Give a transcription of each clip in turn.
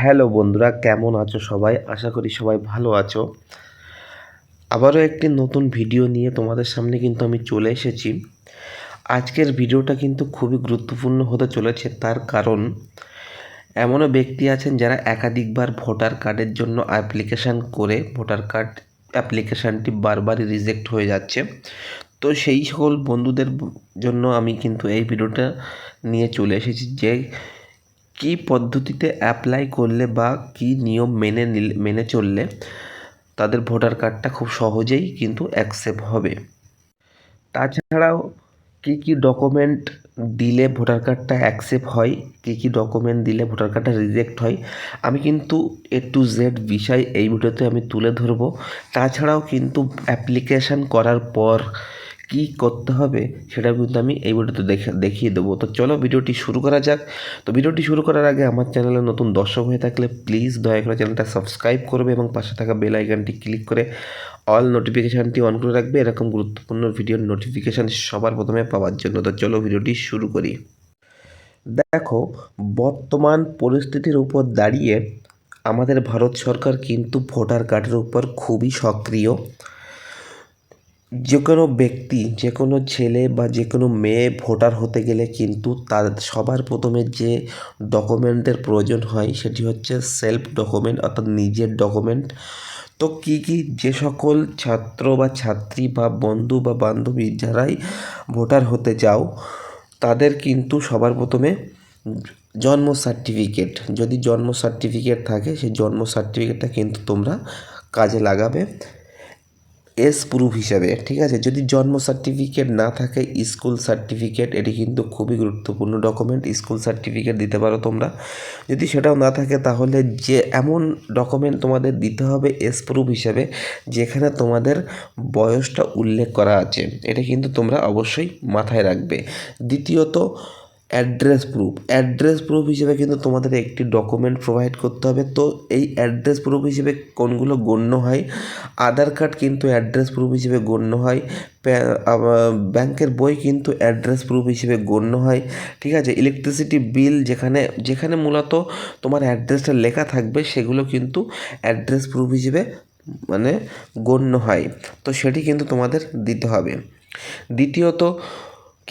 Hello বন্ধুরা, কেমন আছো সবাই? আশা করি সবাই ভালো আছো। আবারও একটি নতুন ভিডিও নিয়ে তোমাদের সামনে কিন্তু আমি চলে এসেছি। আজকের ভিডিওটা কিন্তু খুবই গুরুত্বপূর্ণ হতে চলেছে, তার কারণ এমনও ব্যক্তি আছেন যারা একাধিকবার ভোটার কার্ডের জন্য অ্যাপ্লিকেশান করে ভোটার কার্ড অ্যাপ্লিকেশানটি বারবারই রিজেক্ট হয়ে যাচ্ছে। তো সেই সকল বন্ধুদের জন্য আমি কিন্তু এই ভিডিওটা নিয়ে চলে এসেছি যে কী পদ্ধতিতে অ্যাপ্লাই করলে বা কী নিয়ম মেনে চললে তাদের ভোটার কার্ডটা খুব সহজেই কিন্তু অ্যাকসেপ্ট হবে। তাছাড়াও কী কী ডকুমেন্ট দিলে ভোটার কার্ডটা অ্যাকসেপ্ট হয়, কী কী ডকুমেন্ট দিলে ভোটার কার্ডটা রিজেক্ট হয়, আমি কিন্তু A to Z বিষয় এই ভিডিওতে আমি তুলে ধরবো। তাছাড়াও কিন্তু অ্যাপ্লিকেশান করার পর কী করতে হবে সেটাও কিন্তু আমি এই ভিডিওতে দেখিয়ে দেবো। তো চলো ভিডিওটি শুরু করা যাক। তো ভিডিওটি শুরু করার আগে আমার চ্যানেলে নতুন দর্শক হয়ে থাকলে প্লিজ দয়া করে চ্যানেলটা সাবস্ক্রাইব করবে এবং পাশে থাকা বেল আইকনটি ক্লিক করে অল নোটিফিকেশানটি অন করে রাখবে এরকম গুরুত্বপূর্ণ ভিডিওর নোটিফিকেশান সবার প্রথমে পাওয়ার জন্য। তো চলো ভিডিওটি শুরু করি। দেখো, বর্তমান পরিস্থিতির উপর দাঁড়িয়ে আমাদের ভারত সরকার কিন্তু ভোটার কার্ডের উপর খুবই সক্রিয়। যে কোনো ব্যক্তি, যে কোনো ছেলে বা যে কোনো মেয়ে ভোটার হতে গেলে কিন্তু তার সবার প্রথমে যে ডকুমেন্টের প্রয়োজন হয় সেটি হচ্ছে সেলফ ডকুমেন্ট, অর্থাৎ নিজের ডকুমেন্ট। তো কী কী যে সকল ছাত্র বা ছাত্রী বা বন্ধু বা বান্ধবী যারাই ভোটার হতে চাও তাদের কিন্তু সবার প্রথমে জন্ম সার্টিফিকেট, যদি জন্ম সার্টিফিকেট থাকে সেই জন্ম সার্টিফিকেটটা কিন্তু তোমরা কাজে লাগাবে প্রুফ হিসাবে। ঠিক আছে, যদি জন্ম সার্টিফিকেট না থাকে স্কুল সার্টিফিকেট, এটি কিন্তু খুবই গুরুত্বপূর্ণ ডকুমেন্ট, স্কুল সার্টিফিকেট দিতে পারো তোমরা। যদি সেটাও না থাকে তাহলে যে এমন ডকুমেন্ট তোমাদের দিতে হবে প্রুফ হিসাবে যেখানে তোমাদের বয়সটা উল্লেখ করা আছে, এটা কিন্তু তোমরা অবশ্যই মাথায় রাখবে। দ্বিতীয়ত অ্যাড্রেস প্রুফ হিসেবে কিন্তু তোমাদের একটি ডকুমেন্ট প্রোভাইড করতে হবে। তো এই অ্যাড্রেস প্রুফ হিসেবে কোনগুলো গণ্য হয়? আধার কার্ড কিন্তু অ্যাড্রেস প্রুফ হিসেবে গণ্য হয়, ব্যাংকের বই কিন্তু অ্যাড্রেস প্রুফ হিসেবে গণ্য হয়। ঠিক আছে, ইলেকট্রিসিটি বিল যেখানে যেখানে মূলত তোমার অ্যাড্রেসটা লেখা থাকবে সেগুলো কিন্তু অ্যাড্রেস প্রুফ হিসেবে মানে গণ্য হয়। তো সেটি কিন্তু তোমাদের দিতে হবে। দ্বিতীয়ত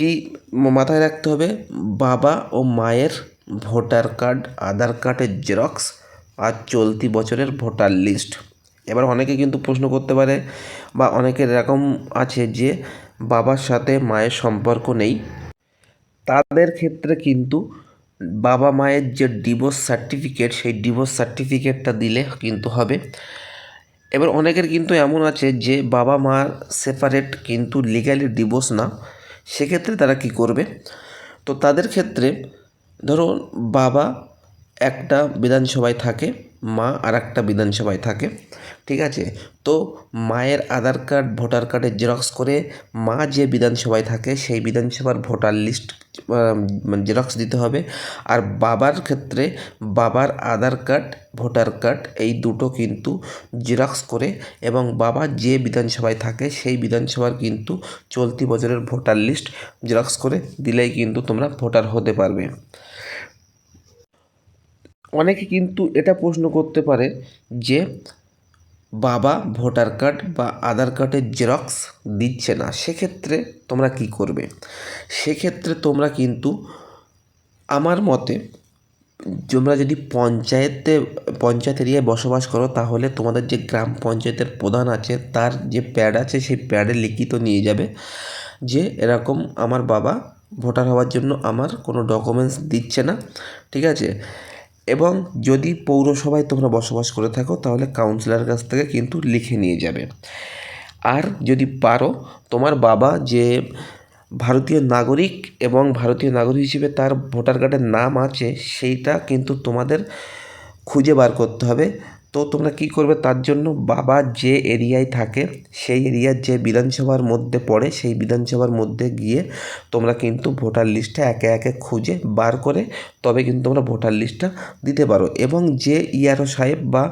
কি মাথায় রাখতে হবে? বাবা ও মায়ের ভোটার কার্ড, আধার কার্ডের জেরক্স আর চলতি বছরের ভোটার লিস্ট। এবার অনেকে কিন্তু প্রশ্ন করতে পারে বা অনেকের এরকম আছে যে বাবার সাথে মায়ের সম্পর্ক নেই, তাদের ক্ষেত্রে কিন্তু বাবা মায়ের যে ডিভোর্স সার্টিফিকেট সেই ডিভোর্স সার্টিফিকেটটা দিলে কিন্তু হবে। এবার অনেকের কিন্তু এমন আছে যে বাবা মা সেপারেট কিন্তু লিগ্যালি ডিভোর্স না, সেক্ষেত্রে তারা কি করবে? তো তাদের ক্ষেত্রে ধরুন বাবা একটা বিধানসভায় থাকে, মা আর একটা বিধানসভায় থাকে। ঠিক আছে, তো মায়ের আধার কার্ড ভোটার কার্ডের জেরক্স করে মা যে বিধানসভায় থাকে সেই বিধানসভার ভোটার লিস্ট জেরক্স দিতে হবে। আর বাবার ক্ষেত্রে বাবার আধার কার্ড ভোটার কার্ড এই দুটো কিন্তু জেরক্স করে এবং বাবা যে বিধানসভায় থাকে সেই বিধানসভার কিন্তু চলতি বছরের ভোটার লিস্ট জেরক্স করে দিলেই কিন্তু তোমরা ভোটার হতে পারবে। অনেকে কিন্তু এটা প্রশ্ন করতে পারে যে বাবা ভোটার কার্ড বা আধার কার্ডের জেরক্স দিচ্ছে না, সেক্ষেত্রে তোমরা কি করবে? সেক্ষেত্রে তোমরা কিন্তু আমার মতে তোমরা যদি পঞ্চায়েত এরিয়ায় বসবাস করো তাহলে তোমাদের যে গ্রাম পঞ্চায়েতের প্রধান আছে তার যে প্যাড আছে সেই প্যাডে লিখিত নিয়ে যাবে যে এরকম আমার বাবা ভোটার হওয়ার জন্য আমার কোনো ডকুমেন্টস দিচ্ছে না। ঠিক আছে, এবং যদি পৌরসভায় তোমরা বসবাস করে থাকো তাহলে কাউন্সিলরের কাছ থেকে কিন্তু লিখে নিয়ে যাবে। আর যদি পারো তোমার বাবা যে ভারতীয় নাগরিক এবং ভারতীয় নাগরিক হিসেবে তার ভোটার কার্ডের নাম আছে সেইটা কিন্তু তোমাদের খুঁজে বার করতে হবে। তো তোমরা কী করবে? তার জন্য বাবা যে এরিয়ায় থাকে সেই এরিয়ার যে বিধানসভার মধ্যে পড়ে সেই বিধানসভার মধ্যে গিয়ে তোমরা কিন্তু ভোটার লিস্টটা একে একে খুঁজে বার করে তবে কিন্তু তোমরা ভোটার লিস্টটা দিতে পারো। এবং যে ইআরও সাহেব বা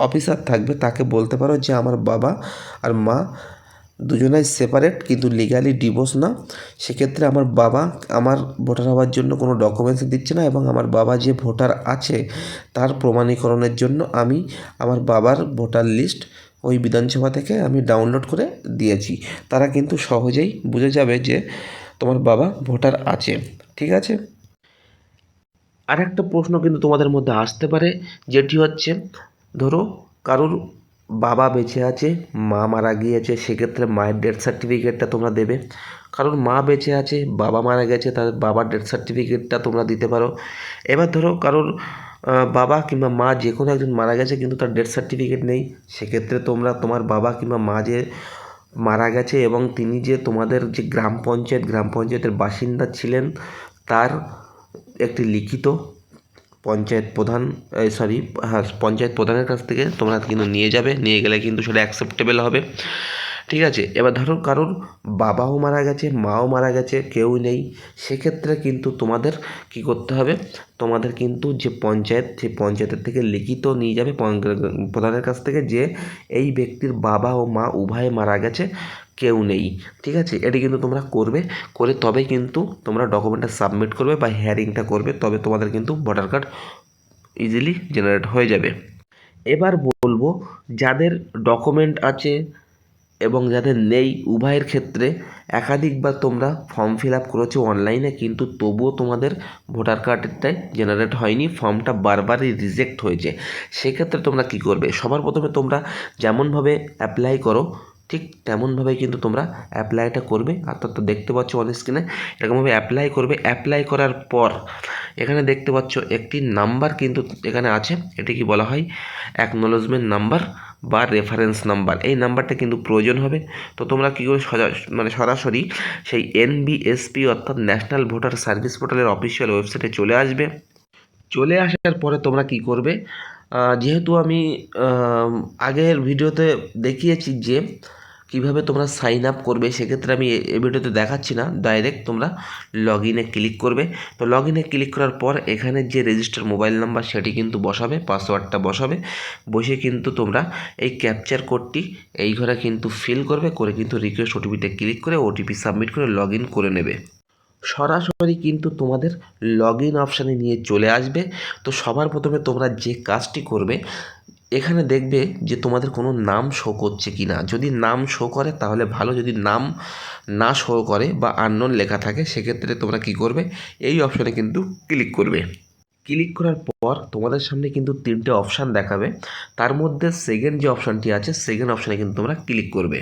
অফিসার থাকবে তাকে বলতে পারো যে আমার বাবা আর মা দুজনাই সেপারেট কিন্তু লিগালি ডিভোর্স না। সেক্ষেত্রে আমার বাবা আমার ভোটার হওয়ার জন্য কোনো ডকুমেন্টস দিচ্ছে না, এবং আমার বাবা যে ভোটার আছে তার প্রমাণীকরণের জন্য আমি আমার বাবার ভোটার লিস্ট ওই বিধানসভা থেকে আমি ডাউনলোড করে দিয়েছি। তারা কিন্তু সহজেই বুঝে যাবে যে তোমার বাবা ভোটার আছে। ঠিক আছে। আর একটা প্রশ্ন কিন্তু তোমাদের মধ্যে আসতে পারে, যেটি হচ্ছে ধরো কারোর বাবা বেঁচে আছে, মা মারা গিয়েছে, সেক্ষেত্রে মায়ের ডেথ সার্টিফিকেটটা তোমরা দেবে। কারোর মা বেঁচে আছে, বাবা মারা গেছে, তাদের বাবার ডেথ সার্টিফিকেটটা তোমরা দিতে পারো। এবার ধরো কারোর বাবা কিংবা মা যে কোনো একজন মারা গেছে কিন্তু তার ডেথ সার্টিফিকেট নেই, সেক্ষেত্রে তোমরা তোমার বাবা কিংবা মা যে মারা গেছে এবং তিনি যে তোমাদের যে গ্রাম পঞ্চায়েতের বাসিন্দা ছিলেন তার একটি লিখিত পঞ্চায়েত প্রধান পঞ্চায়েত প্রধানের কাছ থেকে তোমরা কিন্তু নিয়ে যাবে, নিয়ে গেলে কিন্তু সেটা অ্যাকসেপ্টেবল হবে। ঠিক আছে। এবার ধরো কারোর বাবাও মারা গেছে, মাও মারা গেছে, কেউ নেই, সেক্ষেত্রে কিন্তু তোমাদের কি করতে হবে, তোমাদের কিন্তু যে পঞ্চায়েতের থেকে লিখিত নিয়ে যাবে প্রধানের কাছ থেকে যে এই ব্যক্তির বাবা ও মা উভয়ে মারা গেছে, কেউ নেই। ঠিক আছে। এটি কিন্তু তোমরা করবে, করে তবেই কিন্তু তোমরা ডকুমেন্টটা সাবমিট করবে বা হিয়ারিংটা করবে, তবে তোমাদের কিন্তু ভোটার কার্ড ইজিলি জেনারেট হয়ে যাবে। এবার বলবো যাদের ডকুমেন্ট আছে এবং যাদের নেই, উভয়ের ক্ষেত্রে একাধিকবার তোমরা ফর্ম ফিল আপ করেছো অনলাইনে, কিন্তু তবুও তোমাদের ভোটার কার্ডটাই জেনারেট হয়নি, ফর্মটা বারবারই রিজেক্ট হয়েছে, সেক্ষেত্রে তোমরা কি করবে, সবার প্রথমে তোমরা যেমনভাবে অ্যাপ্লাই করো ঠিক তেমনভাবেই কিন্তু তোমরা অ্যাপ্লাইটা করবে। অর্থাৎ তো দেখতে পাচ্ছ অন স্ক্রিনে এরকমভাবে অ্যাপ্লাই করবে। অ্যাপ্লাই করার পর এখানে দেখতে পাচ্ছ একটি নাম্বার কিন্তু এখানে আছে, এটি কি বলা হয় অ্যাকনোলেজমেন্ট নাম্বার বা রেফারেন্স নাম্বার। এই নাম্বারটা কিন্তু প্রয়োজন হবে। তো তোমরা কী করে সরাসরি সেই NVSP অর্থাৎ ন্যাশনাল ভোটার সার্ভিস পোর্টালের অফিসিয়াল ওয়েবসাইটে চলে আসবে। চলে আসার পরে তোমরা কি করবে, যেহেতু আমি আগের ভিডিওতে দেখিয়েছি যে কীভাবে তোমরা সাইন আপ করবে, সেক্ষেত্রে আমি এই ভিডিওতে দেখাচ্ছি না, ডাইরেক্ট তোমরা লগ ইনে ক্লিক করবে। তো লগ ইনে ক্লিক করার পর এখানে যে রেজিস্টার মোবাইল নাম্বার সেটি কিন্তু বসাবে, পাসওয়ার্ডটা বসাবে, বসে কিন্তু তোমরা এই ক্যাপচার কোডটি এই ঘরে কিন্তু ফিল করবে, করে কিন্তু রিকোয়েস্ট ওটিপিতে ক্লিক করে ওটিপি সাবমিট করে লগ ইন করে নেবে। সরাসরি কিন্তু তোমাদের লগ ইন অপশানে নিয়ে চলে আসবে। তো সবার প্রথমে তোমরা যে কাজটি করবে, এখানে দেখবে যে তোমাদের কোনো নাম শো করছে কি না। যদি নাম শো করে তাহলে ভালো, যদি নাম না শো করে বা আননোন লেখা থাকে সেক্ষেত্রে তোমরা কি করবে, এই অপশানে কিন্তু ক্লিক করবে। ক্লিক করার পর তোমাদের সামনে কিন্তু তিনটে অপশান দেখাবে, তার মধ্যে সেকেন্ড যে অপশানটি আছে সেকেন্ড অপশানে কিন্তু তোমরা ক্লিক করবে।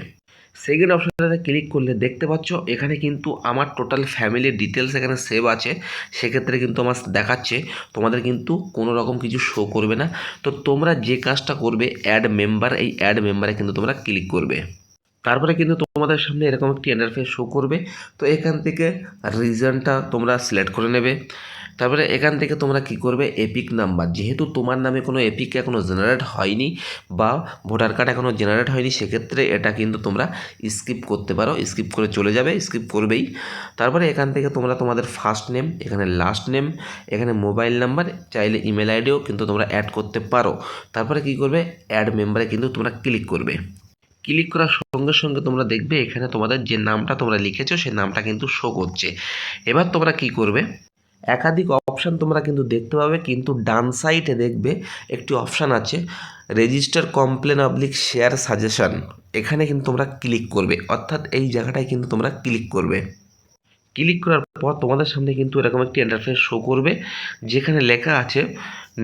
সেকেন্ড অপশানটাতে ক্লিক করলে দেখতে পাচ্ছ এখানে কিন্তু আমার টোটাল ফ্যামিলির ডিটেলস এখানে সেভ আছে, সেক্ষেত্রে কিন্তু আমার দেখাচ্ছে, তোমাদের কিন্তু কোনো রকম কিছু শো করবে না। তো তোমরা যে কাজটা করবে অ্যাড মেম্বার, এই অ্যাড মেম্বারে কিন্তু তোমরা ক্লিক করবে। তারপরে কিন্তু তোমাদের সামনে এরকম একটি ইন্টারফেস শো করবে। তো এখান থেকে রিজনটা তোমরা সিলেক্ট করে নেবে। তারপরে এখান থেকে তোমরা কি করবে, এপিক নাম্বার, যেহেতু তোমার নামে কোনো এপিক এখনও জেনারেট হয়নি বা ভোটার কার্ড এখনও জেনারেট হয়নি, সেক্ষেত্রে এটা কিন্তু তোমরা স্কিপ করতে পারো, স্কিপ করে চলে যাবে, স্কিপ করবেই। তারপরে এখান থেকে তোমরা তোমাদের ফার্স্ট নেম, এখানে লাস্ট নেম, এখানে মোবাইল নাম্বার, চাইলে ইমেল আইডিও কিন্তু তোমরা অ্যাড করতে পারো। তারপরে কি করবে, অ্যাড মেম্বারে কিন্তু তোমরা ক্লিক করবে। ক্লিক করার সঙ্গে সঙ্গে তোমরা দেখবে এখানে তোমাদের যে নামটা তোমরা লিখেছো সেই নামটা কিন্তু শো করছে। এবার তোমরা কি করবে, একাধিক অপশান তোমরা কিন্তু দেখতে পাবে, কিন্তু ডান সাইডে দেখবে একটি অপশান আছে রেজিস্টার কমপ্লেন শেয়ার সাজেশন, এখানে কিন্তু তোমরা ক্লিক করবে, অর্থাৎ এই জায়গাটায় কিন্তু তোমরা ক্লিক করবে। ক্লিক করার পর তোমাদের সামনে কিন্তু এরকম একটি ইন্টারফেস শো করবে, যেখানে লেখা আছে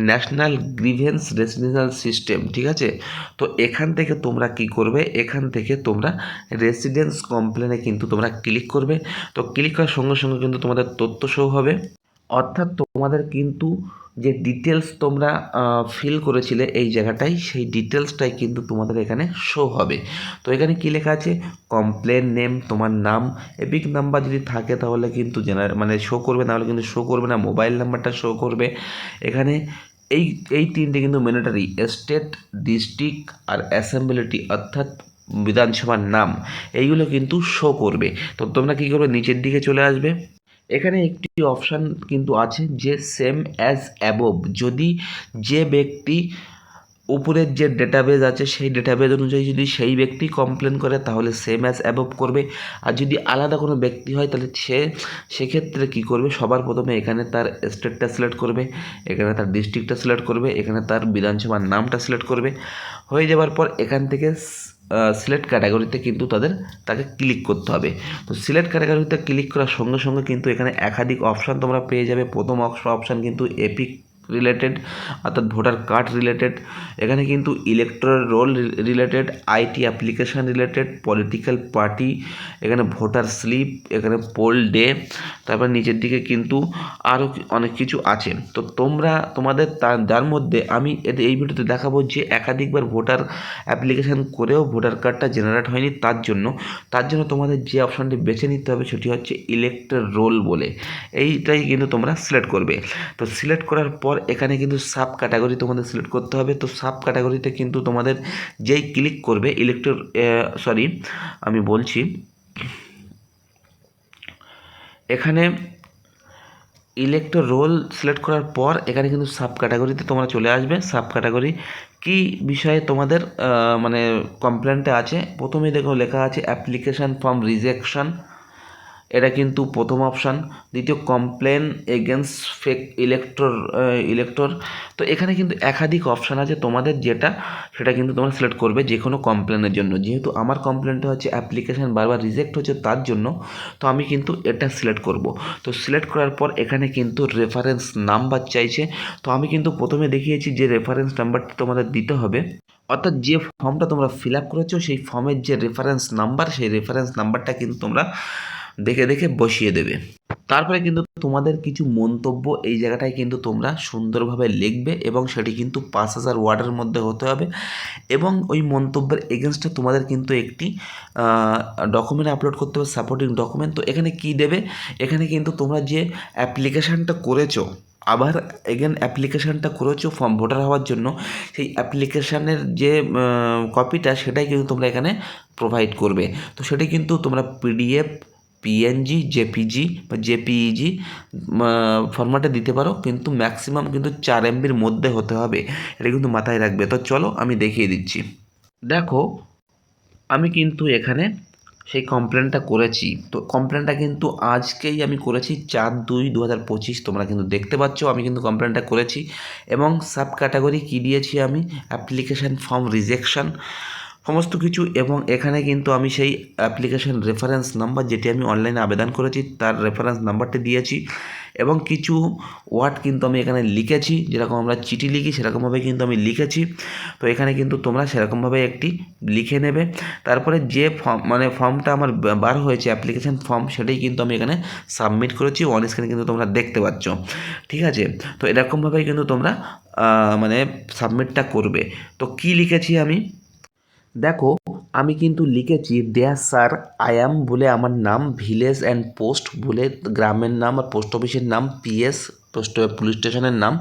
ন্যাশনাল গ্রিভেন্স রেসিডেন্সিয়াল সিস্টেম। ঠিক আছে। তো এখান থেকে তোমরা কি করবে, এখান থেকে তোমরা রেসিডেন্স কমপ্লেনে কিন্তু তোমরা ক্লিক করবে। তো ক্লিক করার সঙ্গে সঙ্গে কিন্তু তোমাদের তথ্য শো হবে, অর্থাৎ তোমাদের কিন্তু যে ডিটেলস তোমরা ফিল করেছিলে এই জায়গাটাই, সেই ডিটেলসটাই কিন্তু তোমাদের এখানে শো হবে। তো এখানে কী লেখা আছে, কমপ্লেন নেম, তোমার নাম, এপিক নাম্বার যদি থাকে তাহলে কিন্তু শো করবে, নাহলে কিন্তু শো করবে না, মোবাইল নাম্বারটা শো করবে। এখানে এই এই তিনটে কিন্তু ম্যান্ডেটরি, স্টেট, ডিস্ট্রিক্ট আর অ্যাসেম্বলিটি অর্থাৎ বিধানসভার নাম, এইগুলো কিন্তু শো করবে। তো তোমরা কী করবে, নিচের দিকে চলে আসবে। এখানে একটি অপশান কিন্তু আছে যে সেম অ্যাজ অ্যাবোভ, যদি যে ব্যক্তি উপরের যে ডেটাবেজ আছে সেই ডেটাবেজ অনুযায়ী যদি সেই ব্যক্তি কমপ্লেন করে তাহলে সেম অ্যাজ অ্যাবভ করবে। আর যদি আলাদা কোনো ব্যক্তি হয় তাহলে সেক্ষেত্রে কী করবে, সবার প্রথমে এখানে তার স্টেটটা সিলেক্ট করবে, এখানে তার ডিস্ট্রিক্টটা সিলেক্ট করবে, এখানে তার বিধানসভার নামটা সিলেক্ট করবে। হয়ে যাওয়ার পর এখান থেকে সিলেক্ট ক্যাটাগরিতে কিন্তু তাকে ক্লিক করতে হবে। তো সিলেক্ট ক্যাটাগরিতে ক্লিক করার সঙ্গে সঙ্গে কিন্তু এখানে একাধিক অপশান তোমরা পেয়ে যাবে। প্রথম অপশান কিন্তু এপিক রিলেটেড, অর্থাৎ ভোটার কার্ড রিলেটেড। এখানে কিন্তু electoral roll related, IT application related, political party, এখানে ভোটার স্লিপ, এখানে পোল ডে, তারপর নিচের দিকে কিন্তু আরও অনেক কিছু আছে। তো তোমাদের যার মধ্যে আমি এই ভিডিওতে দেখাবো যে একাধিকবার ভোটার অ্যাপ্লিকেশান করেও ভোটার কার্ডটা জেনারেট হয়নি, তার জন্য তোমাদের যে অপশানটি বেছে নিতে হবে সেটি হচ্ছে ইলেকট্রাল রোল বলে, এইটাই কিন্তু তোমরা সিলেক্ট করবে। তো সিলেক্ট করার পর এখানে কিন্তু সাব ক্যাটাগরি তোমাদের সিলেক্ট করতে হবে। তো সাব ক্যাটাগরিতে কিন্তু তোমাদের যেই ক্লিক করবে আমি বলছি এখানে ইলেকট্রাল রোল সিলেক্ট করার পর এখানে কিন্তু সাব ক্যাটাগরিতে তোমরা চলে আসবে। সাব ক্যাটাগরি কী বিষয়ে তোমাদের কমপ্লেনটা আছে, প্রথমেই দেখো লেখা আছে অ্যাপ্লিকেশান ফর্ম রিজেকশন, এটা কিন্তু প্রথম অপশান। দ্বিতীয় কমপ্লেন এগেনস্ট ফেক ইলেক্টর। তো এখানে কিন্তু একাধিক অপশান আছে, তোমাদের সেটা কিন্তু তোমরা সিলেক্ট করবে যে কোনো কমপ্লেনের জন্য। যেহেতু আমার কমপ্লেনটা হচ্ছে অ্যাপ্লিকেশান বারবার রিজেক্ট হচ্ছে তার জন্য, তো আমি কিন্তু এটা সিলেক্ট করব। তো সিলেক্ট করার পর এখানে কিন্তু রেফারেন্স নাম্বার চাইছে। তো আমি কিন্তু প্রথমে দেখিয়েছি যে রেফারেন্স নাম্বারটি তোমাদের দিতে হবে, অর্থাৎ যে ফর্মটা তোমরা ফিল আপ করেছো সেই ফর্মের যে রেফারেন্স নাম্বার, সেই রেফারেন্স নাম্বারটা কিন্তু তোমরা দেখে বসিয়ে দেবে। তারপরে কিন্তু তোমাদের কিছু মন্তব্য এই জায়গাটায় কিন্তু তোমরা সুন্দরভাবে লিখবে এবং সেটি কিন্তু 5000 ওয়ার্ডের মধ্যে হতে হবে। এবং ওই মন্তব্যের এগেনস্টে তোমাদের কিন্তু একটি ডকুমেন্ট আপলোড করতে হবে, সাপোর্টিং ডকুমেন্ট। তো এখানে কি দেবে, এখানে কিন্তু তোমরা যে অ্যাপ্লিকেশানটা করেছো, আবার অ্যাপ্লিকেশানটা করেছো ফর্ম ভোটার হওয়ার জন্য, সেই অ্যাপ্লিকেশানের যে কপিটা সেটাই কিন্তু তোমরা এখানে প্রোভাইড করবে। তো সেটি কিন্তু তোমরা পিডিএফ, পিএনজি, জেপিজি বা জেপিইজি ফরম্যাটে দিতে পারো, কিন্তু ম্যাক্সিমাম কিন্তু 4 MBর মধ্যে হতে হবে, এটা কিন্তু মাথায় রাখবে। তো চলো আমি দেখিয়ে দিচ্ছি। দেখো আমি কিন্তু এখানে সেই কমপ্লেনটা করেছি। তো কমপ্লেনটা কিন্তু আজকেই আমি করেছি, 4/2/2025। তোমরা কিন্তু দেখতে পাচ্ছ আমি কিন্তু কমপ্লেনটা করেছি। এবং সাব ক্যাটাগরি কী দিয়েছি আমি, অ্যাপ্লিকেশান ফর্ম রিজেকশন, সমস্ত কিছু। এবং এখানে কিন্তু আমি সেই অ্যাপ্লিকেশান রেফারেন্স নাম্বার, যেটি আমি অনলাইনে আবেদন করেছি তার রেফারেন্স নাম্বারটি দিয়েছি। এবং কিছু ওয়ার্ড কিন্তু আমি এখানে লিখেছি, যেরকম আমরা চিঠি লিখি সেরকমভাবে কিন্তু আমি লিখেছি। তো এখানে কিন্তু তোমরা সেরকমভাবে একটি লিখে নেবে। তারপরে যে ফর্মটা আমার বার হয়েছে অ্যাপ্লিকেশান ফর্ম, সেটাই কিন্তু আমি এখানে সাবমিট করেছি, অন স্ক্রিনে কিন্তু তোমরা দেখতে পাচ্ছ। ঠিক আছে, তো এরকমভাবেই কিন্তু তোমরা সাবমিটটা করবে। তো কি লিখেছি আমি, দেখো আমি কিন্তু লিখেছি ডিয়ার স্যার আই অ্যাম বলে আমার নাম, ভিলেজ অ্যান্ড পোস্ট বলে গ্রামের নাম আর পোস্ট অফিসের নাম, পিএস পুলিশ স্টেশনের নাম,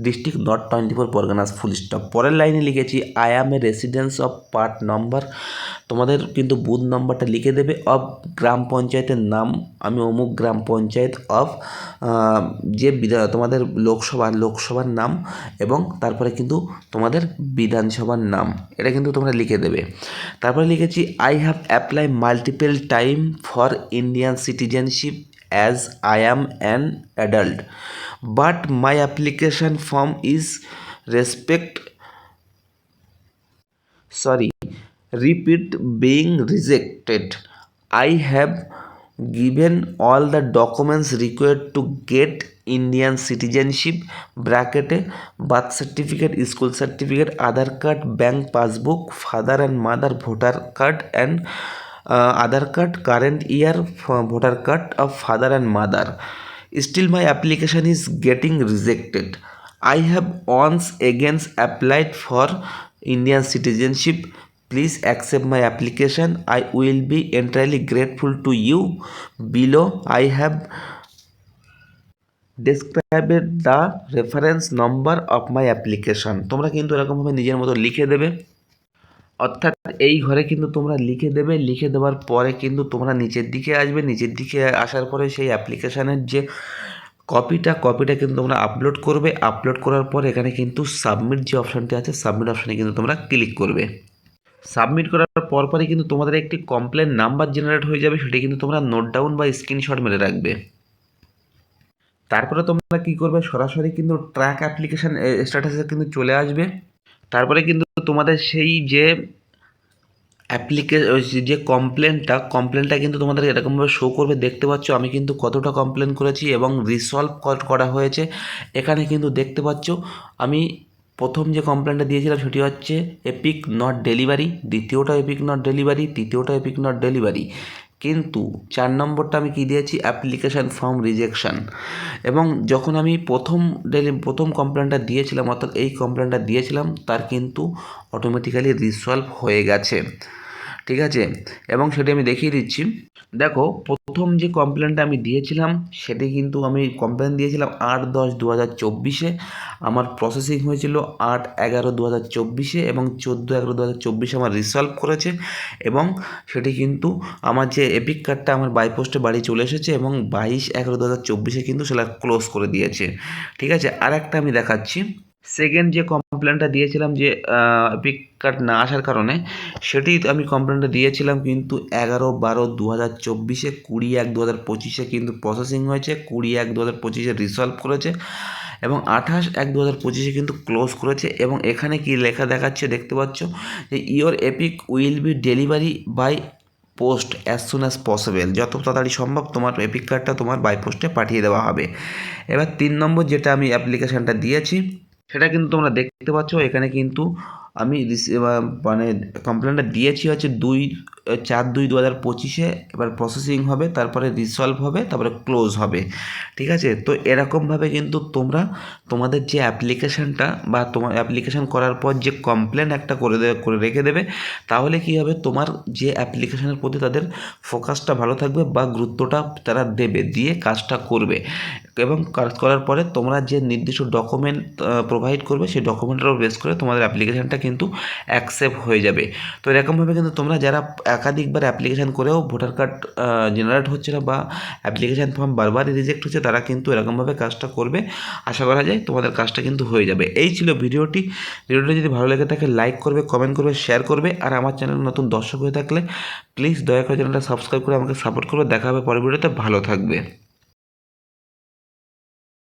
district north 24 Parganas, full stop. পরের লাইনে লিখেছি I am A residence of part number, তোমাদের কিন্তু বুথ নাম্বারটা লিখে দেবে, অফ গ্রাম পঞ্চায়েতের নাম, আমি অমুক গ্রাম পঞ্চায়েত, অফ যে তোমাদের লোকসভার নাম, এবং তারপরে কিন্তু তোমাদের বিধানসভার নাম, এটা কিন্তু তোমরা লিখে দেবে। তারপরে লিখেছি I have apply multiple time for Indian citizenship as I am an adult, but my application form is repeat being rejected. I have given all the documents required to get Indian citizenship (birth certificate, school certificate, Aadhaar card, bank passbook, father and mother voter card and Aadhaar card, current year voter card of father and mother. Still my application is getting rejected. I have once again applied for Indian citizenship. Please accept my application. I will be entirely grateful to you. Below I have described the reference number of my application. তোমরা কিন্তু এরকমভাবে নিজের মতো লিখে দেবে, অর্থাৎ এই ঘরে কিন্তু তোমরা লিখে দেবে। লিখে দেওয়ার পরে কিন্তু তোমরা নিচের দিকে আসবে, নিচের দিকে আসার পরে সেই অ্যাপ্লিকেশানের যে কপিটা কিন্তু তোমরা আপলোড করবে। আপলোড করার পর এখানে কিন্তু সাবমিট যে অপশানটি আছে, সাবমিট অপশানে কিন্তু তোমরা ক্লিক করবে। সাবমিট করার পরপরই কিন্তু তোমাদের একটি কমপ্লেন নাম্বার জেনারেট হয়ে যাবে, সেটি কিন্তু তোমরা নোট ডাউন বা স্ক্রিনশট মেরে রাখবে। তারপরে তোমরা কী করবে, সরাসরি কিন্তু ট্র্যাক অ্যাপ্লিকেশান স্ট্যাটাসে কিন্তু চলে আসবে। তারপরে কিন্তু তোমাদের সেই যে যে কমপ্লেনটা কিন্তু তোমাদের এরকমভাবে শো করবে। দেখতে পাচ্ছ আমি কিন্তু কতটা কমপ্লেন করেছি এবং রিসলভ করা হয়েছে। এখানে কিন্তু দেখতে পাচ্ছ আমি প্রথম যে কমপ্লেনটা দিয়েছিলাম সেটি হচ্ছে এপিক নট ডেলিভারি, দ্বিতীয়টা এপিক নট ডেলিভারি, তৃতীয়টা এপিক নট ডেলিভারি। কিন্তু 4 নম্বরটা আমি কী দিয়েছি, অ্যাপ্লিকেশান ফর্ম রিজেকশান। এবং যখন আমি প্রথম কমপ্লেনটা দিয়েছিলাম, অর্থাৎ এই কমপ্লেনটা দিয়েছিলাম, তার কিন্তু অটোমেটিক্যালি রিসলভ হয়ে গেছে। ঠিক আছে, এবং সেটি আমি দেখিয়ে দিচ্ছি। দেখো, প্রথম যে কমপ্লেনটা আমি দিয়েছিলাম সেটি কিন্তু আমি কমপ্লেন দিয়েছিলাম 8/10/2024-এ। আমার প্রসেসিং হয়েছিল 8/11/2024-এ এবং 14/11/2024-এ আমার রিসলভ করেছে। এবং সেটি কিন্তু আমার যে এপিক কার্ডটা আমার বাই পোস্টে বাড়ি চলে এসেছে এবং 22/11/2024-এ কিন্তু সেটা ক্লোজ করে দিয়েছে। ঠিক আছে, আর একটা আমি দেখাচ্ছি। সেকেন্ড যে কমপ্লেনটা দিয়েছিলাম যে এপিক কার্ড না আসার কারণে, সেটি আমি কমপ্লেনটা দিয়েছিলাম কিন্তু 11/12/2024-এ, 20/1/2025-এ কিন্তু প্রসেসিং হয়েছে, 20/1/2025-এ রিসলভ করেছে এবং 28/1/2025-এ কিন্তু ক্লোজ করেছে। এবং এখানে কি লেখা দেখাচ্ছে দেখতে পাচ্ছ যে your EPIC will be delivery by post as soon as possible, যত তাড়াতাড়ি সম্ভব তোমার এপিক কার্ডটা তোমার বাই পোস্টে পাঠিয়ে দেওয়া হবে। এবার 3 নম্বর যেটা আমি অ্যাপ্লিকেশানটা দিয়েছি সেটা কিন্তু তোমরা দেখতে পাচ্ছ। এখানে কিন্তু আমি মানে কমপ্লেনটা দিয়েছি হচ্ছে 4/2/2025-এ। এবার প্রসেসিং হবে, তারপরে রিসলভ হবে, তারপরে ক্লোজ হবে। ঠিক আছে, তো এরকমভাবে কিন্তু তোমরা তোমাদের যে অ্যাপ্লিকেশানটা বা তোমার অ্যাপ্লিকেশান করার পর যে কমপ্লেন একটা করে রেখে দেবে, তাহলে কী হবে, তোমার যে অ্যাপ্লিকেশানের প্রতি তাদের ফোকাসটা ভালো থাকবে বা গুরুত্বটা তারা দিয়ে কাজটা করবে। এবং কাজ করার পরে তোমরা যে নির্দিষ্ট ডকুমেন্ট প্রোভাইড করবে, সেই ডকুমেন্টের উপর বেস করে তোমাদের অ্যাপ্লিকেশানটা কিন্তু অ্যাকসেপ্ট হয়ে যাবে। তো এরকমভাবে কিন্তু তোমরা যারা একাধিকবার অ্যাপ্লিকেশান করেও ভোটার কার্ড জেনারেট হচ্ছে না বা অ্যাপ্লিকেশান ফর্ম বারবারই রিজেক্ট হচ্ছে, তারা কিন্তু এরকমভাবে কাজটা করবে। আশা করা যায় তোমাদের কাজটা কিন্তু হয়ে যাবে। এই ছিল ভিডিওটি যদি ভালো লেগে থাকে লাইক করবে, কমেন্ট করবে, শেয়ার করবে। আর আমার চ্যানেল নতুন দর্শক হয়ে থাকলে প্লিজ দয়া করে চ্যানেলটা সাবস্ক্রাইব করে আমাকে সাপোর্ট করবে। দেখা হবে পরের ভিডিওতে। ভালো থাকবে।